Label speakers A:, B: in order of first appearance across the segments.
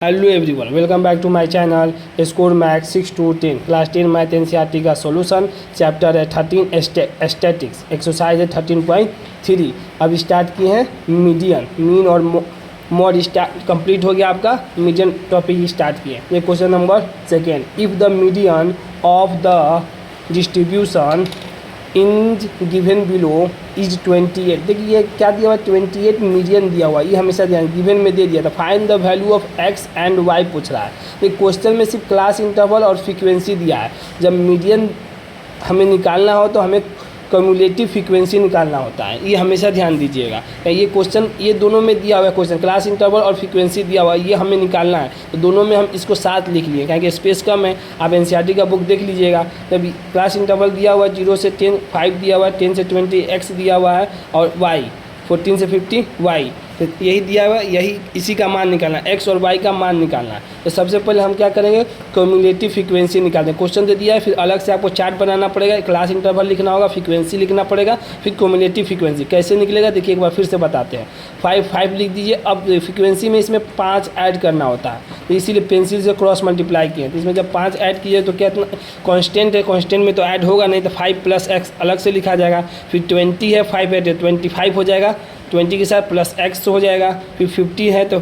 A: Hello everyone, welcome back to my channel score maths 6 to 10 class 10 math NCERT का solution. Chapter है 13 statics, exercise है 13.3। अब start किए हैं मीडियन, मीन और मोड स्टार्ट कंप्लीट हो गया आपका। मीडियन टॉपिक स्टार्ट किए। ये question number second, if the median of the distribution in given below is 28। देखिए ये क्या दिया हुआ है, 28 मीडियन दिया हुआ है। ये हमेशा ध्यान गिवन में दे दिया था। Find the value of x and y पूछ रहा है। तो क्वेश्चन में सिर्फ क्लास इंटरवल और फ्रीक्वेंसी दिया है। जब मीडियन हमें निकालना हो तो हमें क्यूमुलेटिव फ्रीक्वेंसी निकालना होता है। ये हमेशा ध्यान दीजिएगा। ये क्वेश्चन ये दोनों में दिया हुआ है, क्वेश्चन क्लास इंटरवल और फ्रीक्वेंसी दिया हुआ है, ये हमें निकालना है। तो दोनों में हम इसको साथ लिख लिए क्योंकि स्पेस कम है। आप एनसीईआरटी का बुक देख लीजिएगा। तब क्लास इंटरवल दिया हुआ है 0 से 10 5 दिया हुआ है, 10 से 20 एक्स दिया हुआ है और वाई 14 से 50 वाई। तो यही दिया हुआ है, यही इसी का मान निकालना है, एक्स और वाई का मान निकालना है। तो सबसे पहले हम क्या करेंगे, क्यूमुलेटिव फ्रीक्वेंसी निकालते हैं। क्वेश्चन दे दिया है, फिर अलग से आपको चार्ट बनाना पड़ेगा, क्लास इंटरवल लिखना होगा, फ्रीक्वेंसी लिखना पड़ेगा, फिर क्यूमुलेटिव फ्रीक्वेंसी कैसे निकलेगा देखिए एक बार फिर से बताते हैं। 5 लिख दीजिए। अब फ्रीक्वेंसी में इसमें 5 ऐड करना होता है, तो इसीलिए पेंसिल से क्रॉस मल्टीप्लाई किए। तो इसमें जब 5 ऐड कीजिए तो क्या कॉन्स्टेंट है, कॉन्स्टेंट में तो ऐड होगा नहीं, तो 5 + x अलग से लिखा जाएगा। फिर 20 है, 5 ऐड है 25 हो जाएगा, 20 के साथ प्लस x हो जाएगा। फिर 50 है तो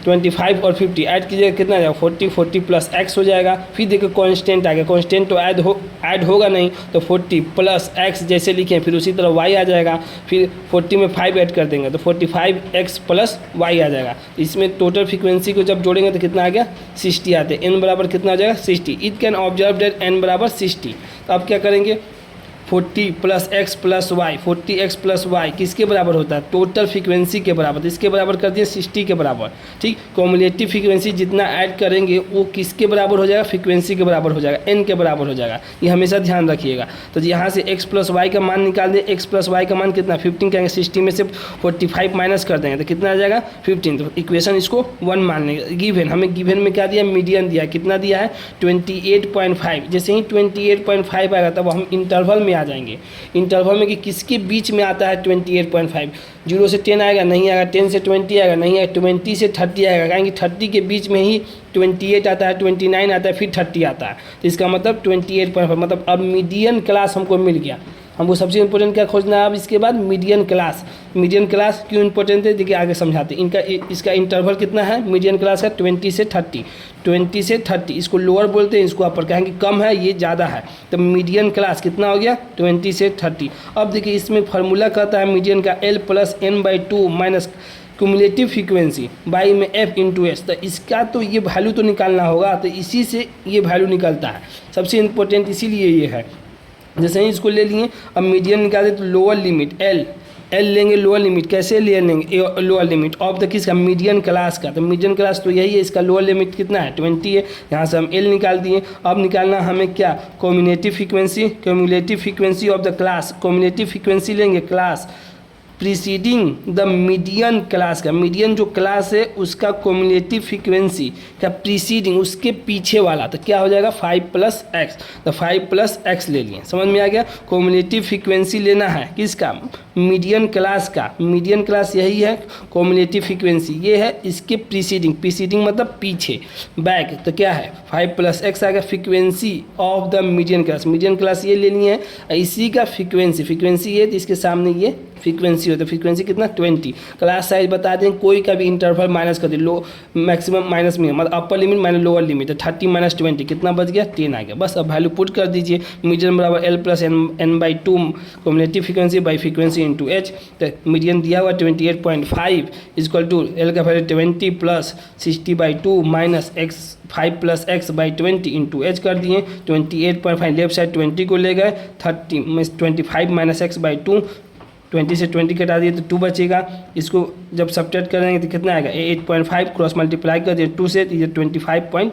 A: 25 और 50 ऐड कीजिएगा, कितना आ जाएगा 40 प्लस x हो जाएगा। फिर देखिए कांस्टेंट आ गया, कांस्टेंट तो ऐड होगा नहीं, तो 40 प्लस x जैसे लिखे फिर उसी तरह y आ जाएगा। फिर 40 में 5 ऐड कर देंगे तो 45x प्लस y आ जाएगा। इसमें टोटल फ्रीक्वेंसी को जब जोड़ेंगे तो कितना आ गया 60 आते हैं। n बराबर कितना आ जाएगा 60। It can observe that n बराबर 60। तो अब क्या करेंगे 40 + x + y, 40x + y किसके बराबर होता है, टोटल फ्रीक्वेंसी के बराबर। तो इसके बराबर कर दिए 60 के बराबर। ठीक, क्यूमुलेटिव फ्रीक्वेंसी जितना ऐड करेंगे वो किसके बराबर हो जाएगा, फ्रीक्वेंसी के बराबर हो जाएगा, n के बराबर हो जाएगा। ये हमेशा ध्यान रखिएगा। तो यहाँ से x + y का मान निकाल दें। x + y का मान कितना 15 कहेंगे, 60 में से 45 माइनस कर देंगे तो कितना आ जाएगा 15। तो इक्वेशन इसको 1 मान लेंगे। गिवन हमें गिवन में क्या दिया, मीडियन दिया, कितना दिया है 28.5। जैसे ही 28.5 आएगा तब हम इंटरवल में आ जाएंगे। इंटरवल में कि किसके बीच में आता है 28.5, 0 से 10 आएगा नहीं आएगा, 10 से 20 आएगा नहीं आएगा, 20 से 30 आएगा, कहेंगे 30 के बीच में ही 28 आता है, 29 आता है, फिर 30 आता है। तो इसका मतलब 28.5 मतलब अब मीडियन क्लास हमको मिल गया। हमको सबसे इंपॉर्टेंट क्या खोजना है अब इसके बाद, मीडियन क्लास। मीडियन क्लास क्यों इंपॉर्टेंट है देखिए आगे समझाते हैं। इसका इंटरवल कितना है मीडियन क्लास का 20 से 30, 20 से 30। इसको लोअर बोलते हैं, इसको अपर कहेंगे, कम है ये ज़्यादा है। तो मीडियन क्लास कितना हो गया 20 से 30। अब देखिए इसमें फार्मूला कहता है मीडियन का L + n/2 minus cumulative frequency by में f × s। तो इसका तो ये वैल्यू तो निकालना होगा, तो इसी से ये वैल्यू निकलता है। सबसे इंपॉर्टेंट इसीलिए ये है। जैसे ही इसको ले लिए, अब मीडियन निकाले तो लोअर लिमिट L लेंगे, लोअर लिमिट कैसे ले लेंगे, लोअर लिमिट ऑफ द किसका, मीडियन क्लास का। तो मीडियन क्लास तो यही है, इसका लोअर लिमिट कितना है 20 है। यहाँ से हम L निकाल दिए। अब निकालना हमें क्या, cumulative frequency of the class. Cumulative frequency लेंगे class preceding the median class का, मीडियन जो क्लास है उसका क्यूमुलेटिव फ्रीक्वेंसी का प्रीसीडिंग उसके पीछे वाला। तो क्या हो जाएगा 5 + x। तो 5 + x ले लिए, समझ में आ गया। क्यूमुलेटिव फ्रीक्वेंसी लेना है किसका, मीडियन क्लास का। मीडियन क्लास यही है, क्यूमुलेटिव फ्रीक्वेंसी ये है, इसके प्रीसीडिंग मतलब पीछे, बैक। तो क्या है 5 + x आ गया frequency of the median class. Median class ये लेनी है, इसी का फ्रीक्वेंसी ये, तो इसके सामने ये फ्रीक्वेंसी होता है। फ्रीक्वेंसी कितना 20। क्लास साइज बता दें, कोई का भी इंटरवल माइनस कर दे, लो मैक्सिमम माइनस मिनिमम, मतलब upper limit minus lower limit. तो 30 - 20 कितना बच गया 10 आ गया। बस अब वैल्यू पुट कर दीजिए। मीडियन बराबर L + n/2 cumulative frequency by frequency × h। तो मीडियन दिया हुआ 28.5 = L का value 20 + 60/2 minus x 5 + x/20 × h कर दिए। 28.5 लेफ्ट साइड 20 को ले गए, 30 में 25 - x/2, 20 से 20 कटा दिए तो 2 बचेगा। इसको जब सब्ट्रैक्ट करेंगे तो कितना आएगा 8.5 क्रॉस मल्टीप्लाई कर दिए 2 से, तो ये 25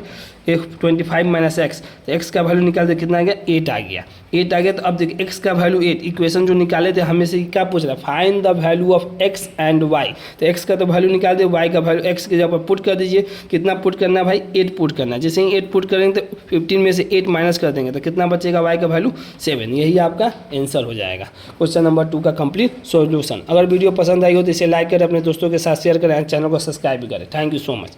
A: - x। तो x का वैल्यू निकाल दे कितना आ गया 8 आ गया। 8 आ गया। तो अब देखिए x का वैल्यू 8, इक्वेशन जो निकाले थे हमें से क्या पूछ रहा है, find the value of x and y। तो x का तो वैल्यू निकाल दे, y का वैल्यू x के जगह पर पुट कर दीजिए। कितना पुट करना है भाई 8 पुट करना है। जैसे ही 8 पुट करेंगे तो 15 में से 8 माइनस कर देंगे तो कितना बचेगा y का वैल्यू 7। यही आपका आंसर हो जाएगा क्वेश्चन नंबर 2 का कंप्लीट सॉल्यूशन। अगर वीडियो पसंद आई हो तो इसे लाइक करें, अपने दोस्तों के साथ शेयर करें, चैनल को सब्सक्राइब भी करें। Thank you so much.